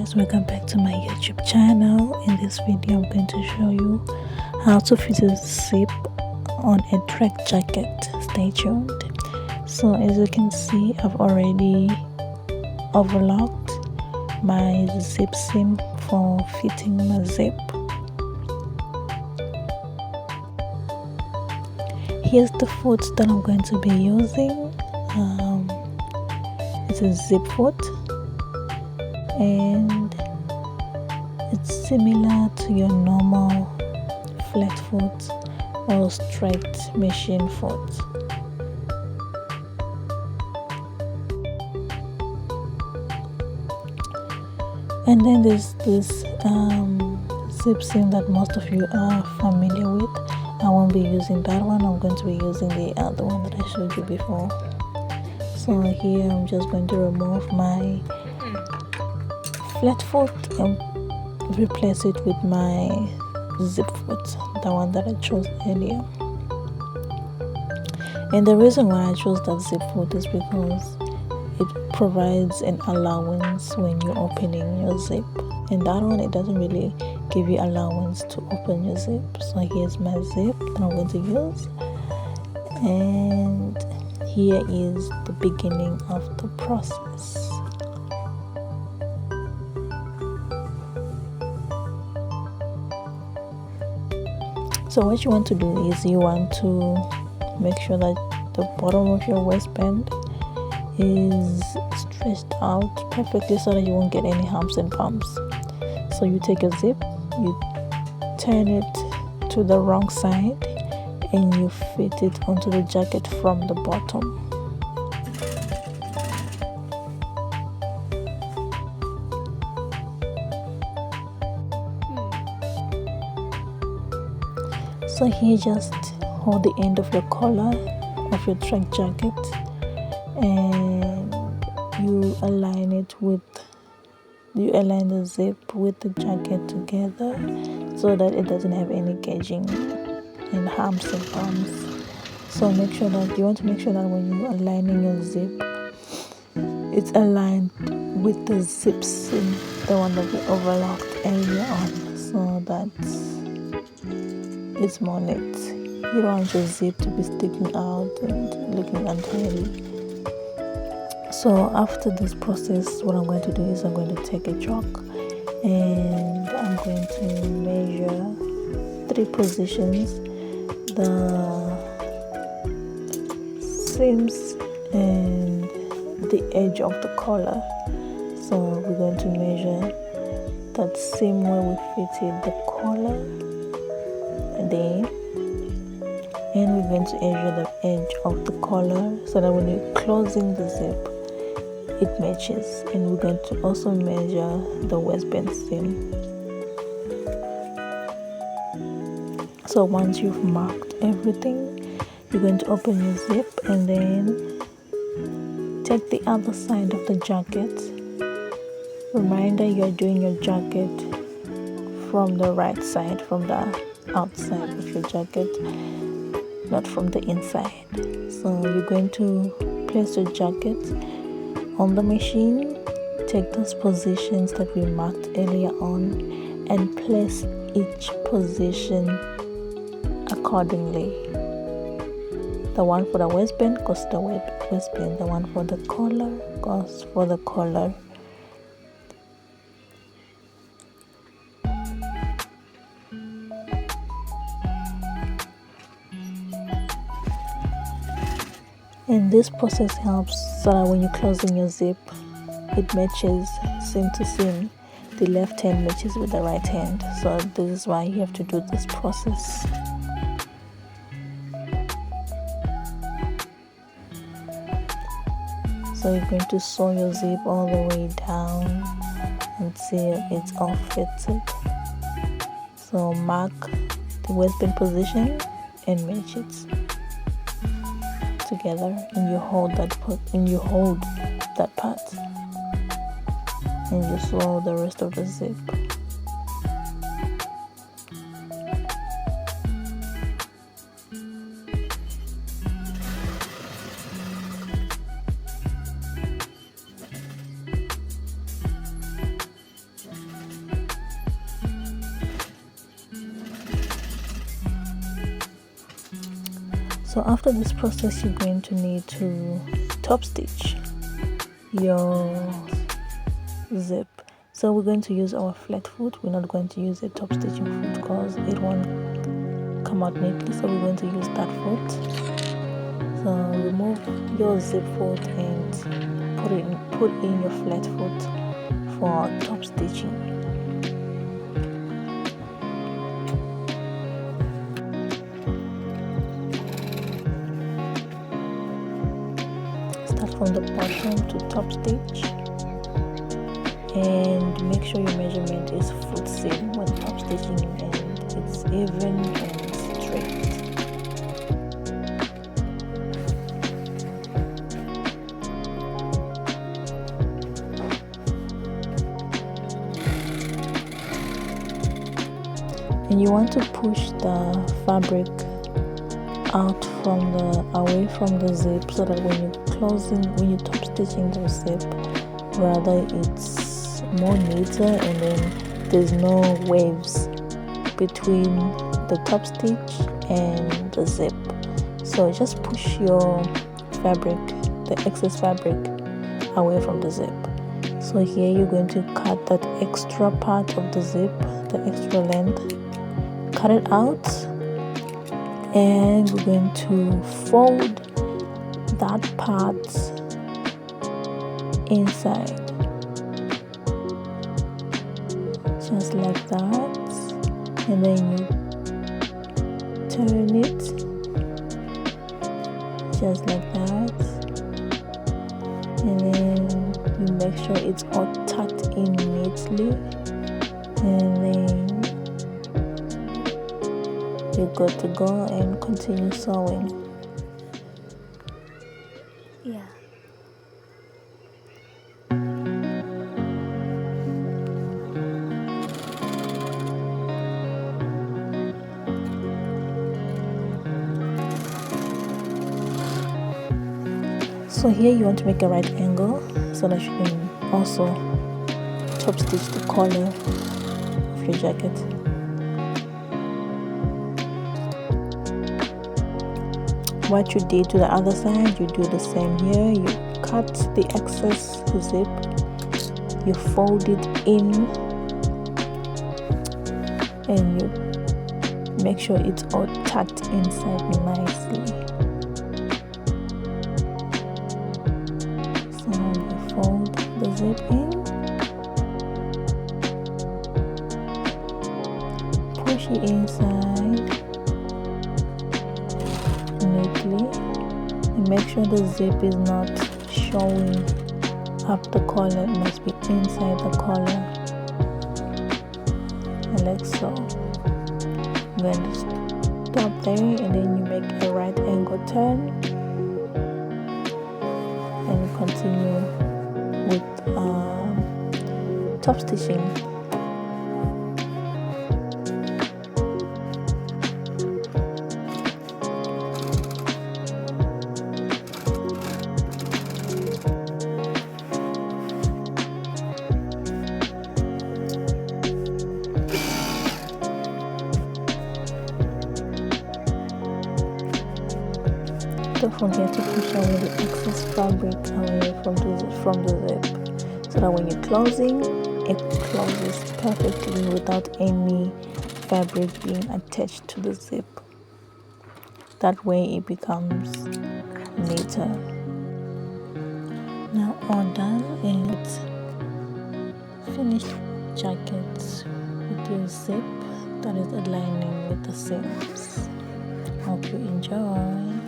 guys, welcome back to my YouTube channel. In this video I'm going to show you how to fit a zip on a track jacket. Stay tuned. So as you can see, I've already overlocked my zip seam for fitting my zip. Here's the foot that I'm going to be using. It's a zip foot, and it's similar to your normal flat foot or straight machine foot. And then there's this zip seam that most of you are familiar with. I won't be using that one. I'm going to be using the other one that I showed you before. So here I'm just going to remove my flat foot and replace it with my zip foot, the one that I chose earlier. And the reason why I chose that zip foot is because it provides an allowance when you're opening your zip, and that one, it doesn't really give you allowance to open your zip. So here's my zip that I'm going to use, and here is the beginning of the process. So what you want to do is you want to make sure that the bottom of your waistband is stretched out perfectly so that you won't get any humps and bumps. So you take a zip, you turn it to the wrong side, and you fit it onto the jacket from the bottom. So here, just hold the end of your collar of your track jacket and you align the zip with the jacket together so that it doesn't have any gauging and humps and bumps. So you want to make sure that when you're aligning your zip, it's aligned with the zip seam, the one that we overlocked earlier on, so that it's more neat. You don't want your zip to be sticking out and looking untidy. So after this process, what I'm going to do is I'm going to take a chalk and I'm going to measure 3 positions: the seams and the edge of the collar. So we're going to measure that seam where we fitted the collar there, and we're going to measure the edge of the collar so that when you're closing the zip, it matches. And we're going to also measure the waistband seam. So once you've marked everything, you're going to open your zip and then take the other side of the jacket. Reminder, you're doing your jacket from the right side, from the outside of your jacket, not from the inside. So you're going to place your jacket on the machine, take those positions that we marked earlier on, and place each position accordingly. The one for the waistband goes to the waistband, the one for the collar goes for the collar. And this process helps so that when you're closing your zip, it matches seam to seam. The left hand matches with the right hand. So this is why you have to do this process. So you're going to sew your zip all the way down until it's all fitted. So mark the waistband position and match it together, and you hold that part and you sew the rest of the zip. So after this process, you're going to need to top stitch your zip. So we're going to use our flat foot. We're not going to use a top stitching foot because it won't come out neatly. So we're going to use that foot. So remove your zip foot and put in your flat foot for top stitching. Start from the bottom to top stitch and make sure your measurement is foot seam when top stitching and it's even and straight. And you want to push the fabric out away from the zip so that when you're top stitching the zip, rather it's more neater and then there's no waves between the top stitch and the zip. So just push your fabric, the excess fabric, away from the zip. So here you're going to cut that extra part of the zip, the extra length, cut it out, and we're going to fold that part inside, just like that, and then you turn it just like that, and then you make sure it's all tucked in neatly, and then you're good to go and continue sewing. Yeah. So here you want to make a right angle so that you can also top stitch the collar of your jacket. What you did to the other side, you do the same here. You cut the excess zip, you fold it in, and you make sure it's all tucked inside nicely. So you fold the zip in, push it inside neatly, and make sure the zip is not showing up the collar. It must be inside the collar, like so. I'm going to stop there, and then you make a right angle turn and continue with top stitching. Don't forget to push away the excess fabric away from the zip, so that when you're closing, it closes perfectly without any fabric being attached to the zip. That way it becomes neater. Now all done, and finished jackets with your zip that is aligning with the seams. Hope you enjoy.